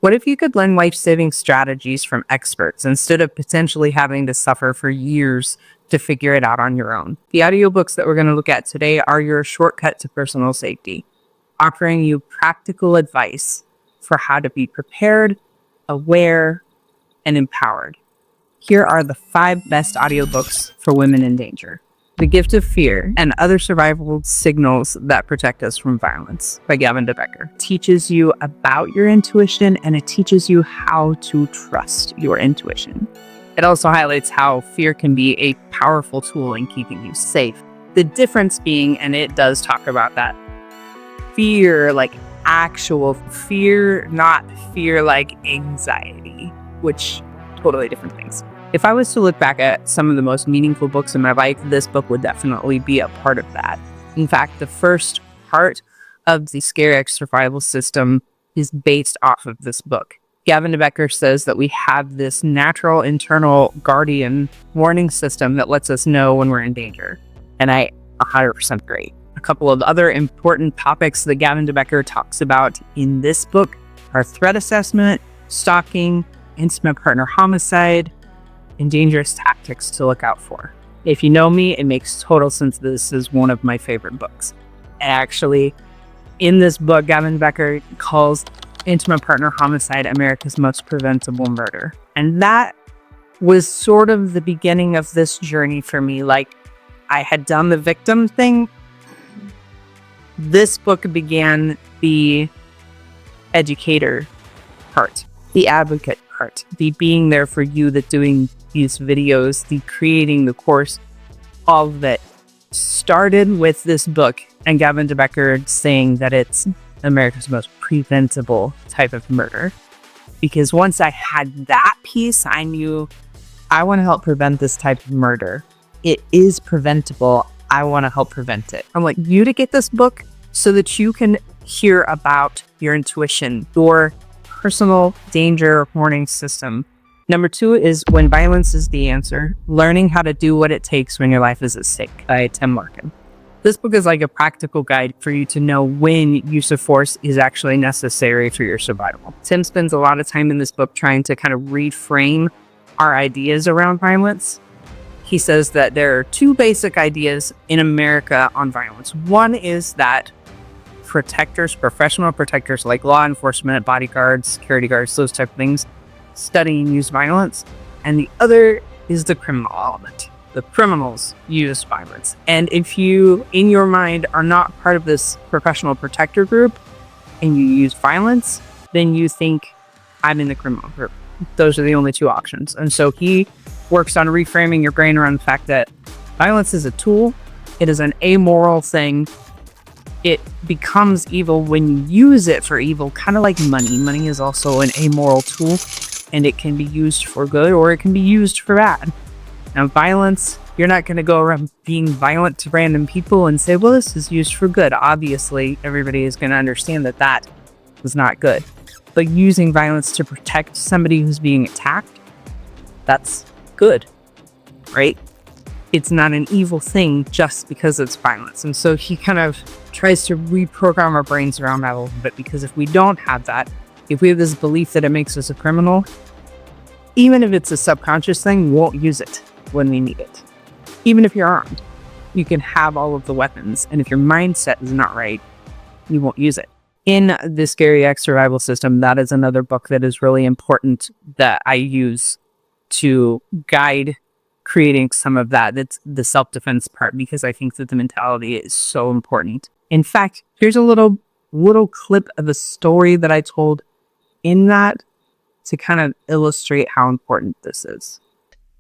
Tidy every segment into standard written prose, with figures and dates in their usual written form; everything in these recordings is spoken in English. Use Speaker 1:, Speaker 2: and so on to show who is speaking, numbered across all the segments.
Speaker 1: What if you could learn life-saving strategies from experts instead of potentially having to suffer for years to figure it out on your own? The audiobooks that we're going to look at today are your shortcut to personal safety, offering you practical advice for how to be prepared, aware, and empowered. Here are the 5 best audiobooks for women in danger. The Gift of Fear and Other Survival Signals That Protect Us from Violence by Gavin DeBecker. It teaches you about your intuition, and it teaches you how to trust your intuition. It also highlights how fear can be a powerful tool in keeping you safe. The difference being, and it does talk about that, fear, like actual fear, not fear like anxiety, which totally different things. If I was to look back at some of the most meaningful books in my life, this book would definitely be a part of that. In fact, the first part of the Scary X survival system is based off of this book. Gavin DeBecker says that we have this natural internal guardian warning system that lets us know when we're in danger. And I 100% agree. A couple of other important topics that Gavin DeBecker talks about in this book are threat assessment, stalking, intimate partner homicide, and dangerous tactics to look out for. If you know me, it makes total sense this is one of my favorite books. And actually, in this book, Gavin DeBecker calls intimate partner homicide America's most preventable murder. And that was sort of the beginning of this journey for me. Like, I had done the victim thing. This book began the educator part, the advocate part, the being there for you, the doing these videos, the creating the course. All of it started with this book and Gavin DeBecker saying that it's America's most preventable type of murder. Because once I had that piece, I knew I want to help prevent this type of murder. It is preventable. I want to help prevent it. I want you to get this book so that you can hear about your intuition, your personal danger warning system. Number 2 is When Violence is the Answer, Learning How to Do What It Takes When Your Life is at Stake by Tim Larkin. This book is like a practical guide for you to know when use of force is actually necessary for your survival. Tim spends a lot of time in this book trying to kind of reframe our ideas around violence. He says that there are 2 basic ideas in America on violence. One is that protectors, professional protectors like law enforcement, bodyguards, security guards, those type of things, study and use violence. And the other is the criminal element. The criminals use violence. And if you, in your mind, are not part of this professional protector group and you use violence, then you think, I'm in the criminal group. Those are the only 2 options. And so he works on reframing your brain around the fact that violence is a tool. It is an amoral thing. It becomes evil when you use it for evil, kind of like money. Money is also an amoral tool, and it can be used for good or it can be used for bad. Now, violence, you're not going to go around being violent to random people and say, well, this is used for good. Obviously, everybody is going to understand that that was not good. But using violence to protect somebody who's being attacked, that's good, right? It's not an evil thing just because it's violence. And so he kind of tries to reprogram our brains around that a little bit, because if we don't have that, if we have this belief that it makes us a criminal, even if it's a subconscious thing, we won't use it when we need it. Even if you're armed, you can have all of the weapons, and if your mindset is not right, you won't use it. In the Scary X survival system, that is another book that is really important that I use to guide creating some of that. It's the self-defense part, because I think that the mentality is so important. In fact, here's a little clip of a story that I told in that to kind of illustrate how important this is.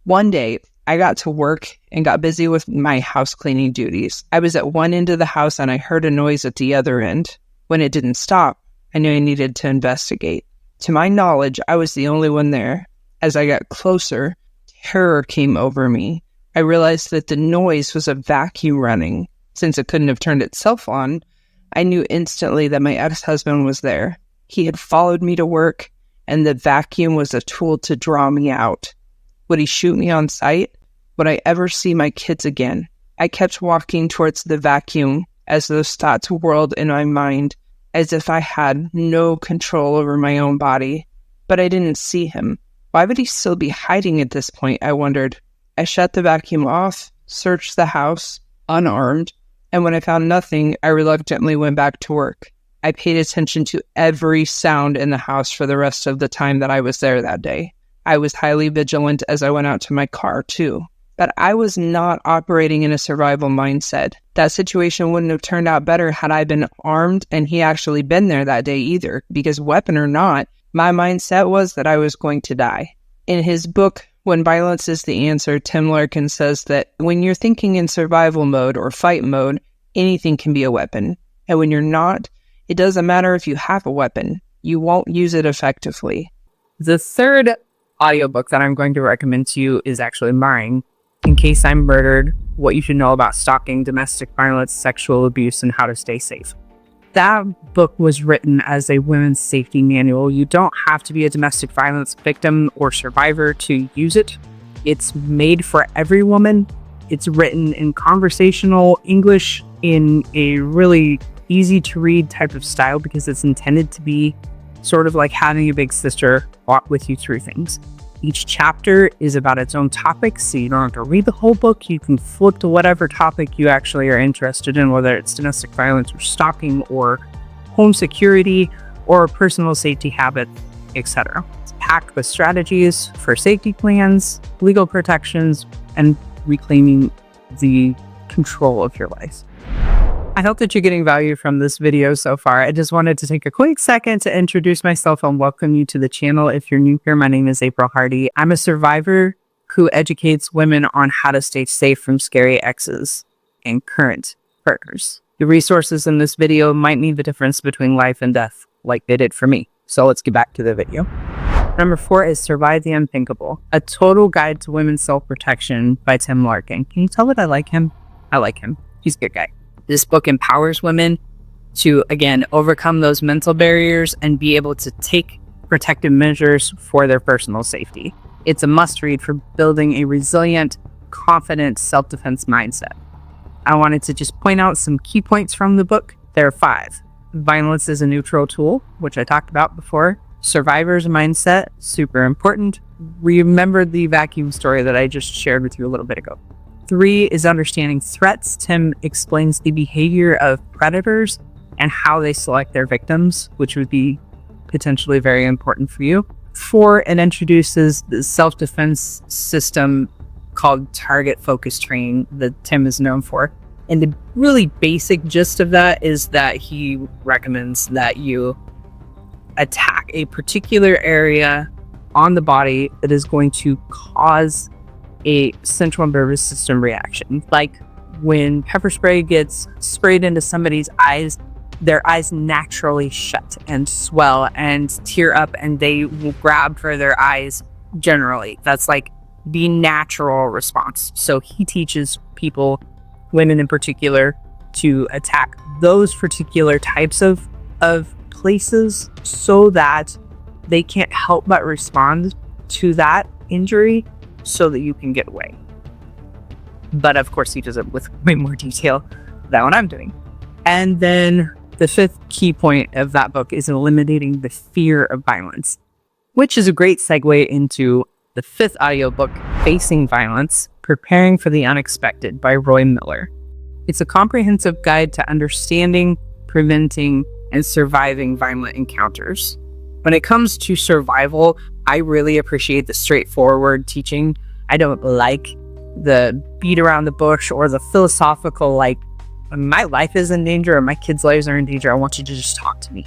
Speaker 2: One day, I got to work and got busy with my house cleaning duties. I was at one end of the house and I heard a noise at the other end. When it didn't stop, I knew I needed to investigate. To my knowledge, I was the only one there. As I got closer, terror came over me. I realized that the noise was a vacuum running. Since it couldn't have turned itself on, I knew instantly that my ex-husband was there. He had followed me to work, and the vacuum was a tool to draw me out. Would he shoot me on sight? Would I ever see my kids again? I kept walking towards the vacuum as those thoughts whirled in my mind, as if I had no control over my own body. but I didn't see him. Why would he still be hiding at this point, I wondered. I shut the vacuum off, searched the house, unarmed, and when I found nothing, I reluctantly went back to work. I paid attention to every sound in the house for the rest of the time that I was there that day. I was highly vigilant as I went out to my car, too. But I was not operating in a survival mindset. That situation wouldn't have turned out better had I been armed and he actually been there that day either, because weapon or not, my mindset was that I was going to die. In his book, When Violence is the Answer, Tim Larkin says that when you're thinking in survival mode or fight mode, anything can be a weapon. And when you're not, it doesn't matter if you have a weapon. You won't use it effectively.
Speaker 1: The third audiobook that I'm going to recommend to you is actually mine. In Case I'm Murdered, What You Should Know About Stalking, Domestic Violence, Sexual Abuse, and How to Stay Safe. That book was written as a women's safety manual. You don't have to be a domestic violence victim or survivor to use it. It's made for every woman. It's written in conversational English in a really easy to read type of style because it's intended to be sort of like having a big sister walk with you through things. Each chapter is about its own topic, so you don't have to read the whole book. You can flip to whatever topic you actually are interested in, whether it's domestic violence or stalking or home security or personal safety habits, etc. It's packed with strategies for safety plans, legal protections, and reclaiming the control of your life. I hope that you're getting value from this video so far. I just wanted to take a quick second to introduce myself and welcome you to the channel. If you're new here, my name is April Hardy. I'm a survivor who educates women on how to stay safe from scary exes and current partners. The resources in this video might mean the difference between life and death, like they did for me. So let's get back to the video. Number 4 is Survive the Unthinkable, a total guide to women's self-protection by Tim Larkin. Can you tell that I like him? I like him. He's a good guy. This book empowers women to, again, overcome those mental barriers and be able to take protective measures for their personal safety. It's a must-read for building a resilient, confident self-defense mindset. I wanted to just point out some key points from the book. There are 5. Violence is a neutral tool, which I talked about before. Survivor's mindset, super important. Remember the vacuum story that I just shared with you a little bit ago. 3 is understanding threats. Tim explains the behavior of predators and how they select their victims, which would be potentially very important for you. 4, it introduces the self-defense system called target focus training that Tim is known for. And the really basic gist of that is that he recommends that you attack a particular area on the body that is going to cause a central nervous system reaction. Like when pepper spray gets sprayed into somebody's eyes, their eyes naturally shut and swell and tear up and they will grab for their eyes generally. That's like the natural response. So he teaches people, women in particular, to attack those particular types of places so that they can't help but respond to that injury so that you can get away. But of course he does it with way more detail than what I'm doing. And then the 5th key point of that book is eliminating the fear of violence, which is a great segue into the 5th audiobook, Facing Violence, Preparing for the Unexpected by Roy Miller. It's a comprehensive guide to understanding, preventing, and surviving violent encounters. When it comes to survival, I really appreciate the straightforward teaching. I don't like the beat around the bush or the philosophical, like, when my life is in danger or my kids' lives are in danger, I want you to just talk to me.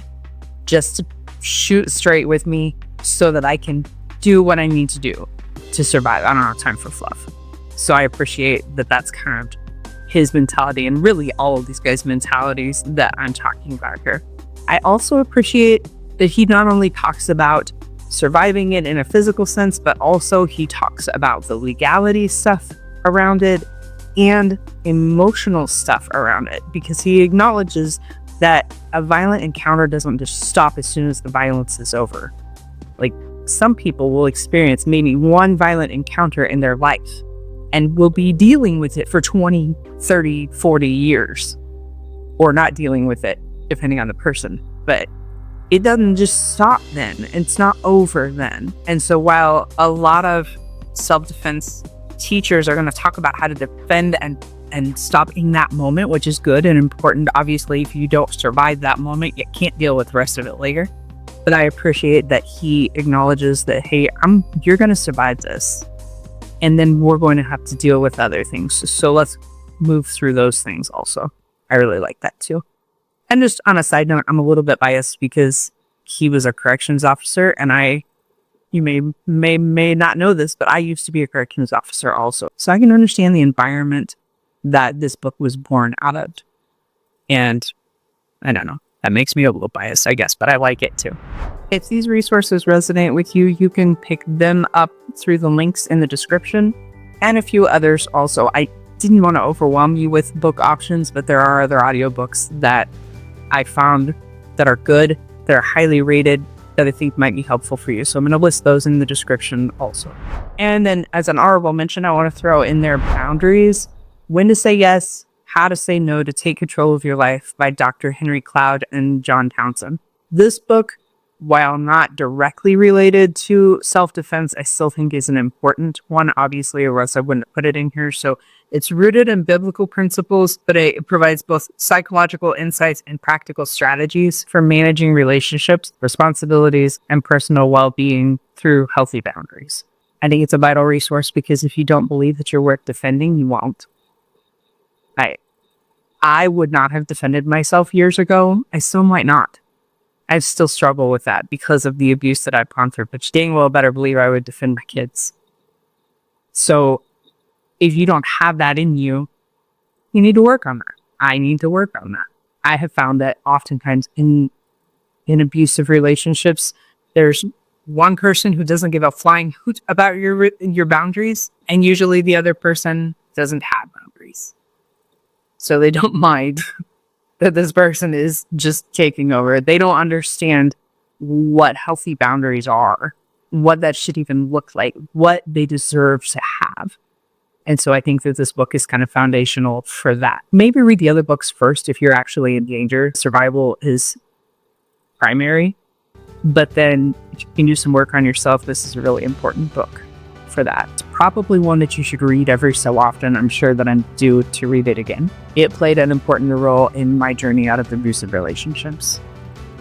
Speaker 1: Just shoot straight with me so that I can do what I need to do to survive. I don't have time for fluff. So I appreciate that that's kind of his mentality and really all of these guys' mentalities that I'm talking about here. I also appreciate that he not only talks about surviving it in a physical sense, but also he talks about the legality stuff around it and emotional stuff around it, because he acknowledges that a violent encounter doesn't just stop as soon as the violence is over. Like, some people will experience maybe one violent encounter in their life and will be dealing with it for 20, 30, 40 years, or not dealing with it, depending on the person. But it doesn't just stop then. It's not over then. And so while a lot of self-defense teachers are going to talk about how to defend and stop in that moment, which is good and important. Obviously, if you don't survive that moment, you can't deal with the rest of it later. But I appreciate that he acknowledges that, hey, you're going to survive this. And then we're going to have to deal with other things. So let's move through those things also. I really like that too. And just on a side note, I'm a little bit biased because he was a corrections officer, and you may not know this, but I used to be a corrections officer also. So I can understand the environment that this book was born out of. And I don't know, that makes me a little biased, I guess, but I like it too. If these resources resonate with you, you can pick them up through the links in the description and a few others also. I didn't want to overwhelm you with book options, but there are other audiobooks that I found that are good, that are highly rated, that I think might be helpful for you. So I'm going to list those in the description also. And then as an honorable mention, I want to throw in there Boundaries, When to Say Yes, How to Say No to Take Control of Your Life by Dr. Henry Cloud and John Townsend. This book, while not directly related to self-defense, I still think is an important one, obviously, or else I wouldn't put it in here. So it's rooted in biblical principles, but it provides both psychological insights and practical strategies for managing relationships, responsibilities, and personal well-being through healthy boundaries. I think it's a vital resource because if you don't believe that you're worth defending, you won't. I would not have defended myself years ago. I still might not. I still struggle with that because of the abuse that I've gone through, but dang well better believe I would defend my kids. So if you don't have that in you, you need to work on that. I need to work on that. I have found that oftentimes in abusive relationships, there's one person who doesn't give a flying hoot about your boundaries, and usually the other person doesn't have boundaries. So they don't mind that this person is just taking over. They don't understand what healthy boundaries are, what that should even look like, what they deserve to have. And so I think that this book is kind of foundational for that. Maybe read the other books first if you're actually in danger. Survival is primary, but then if you can do some work on yourself, this is a really important book for that. It's probably one that you should read every so often. I'm sure that I'm due to read it again. It played an important role in my journey out of abusive relationships.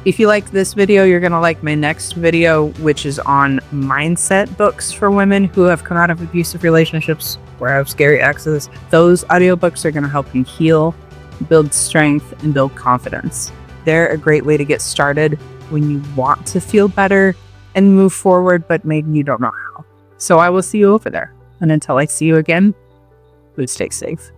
Speaker 1: If you like this video, you're going to like my next video, which is on mindset books for women who have come out of abusive relationships or have scary exes. Those audiobooks are going to help you heal, build strength, and build confidence. They're a great way to get started when you want to feel better and move forward, but maybe you don't know how. So I will see you over there. And until I see you again, please stay safe.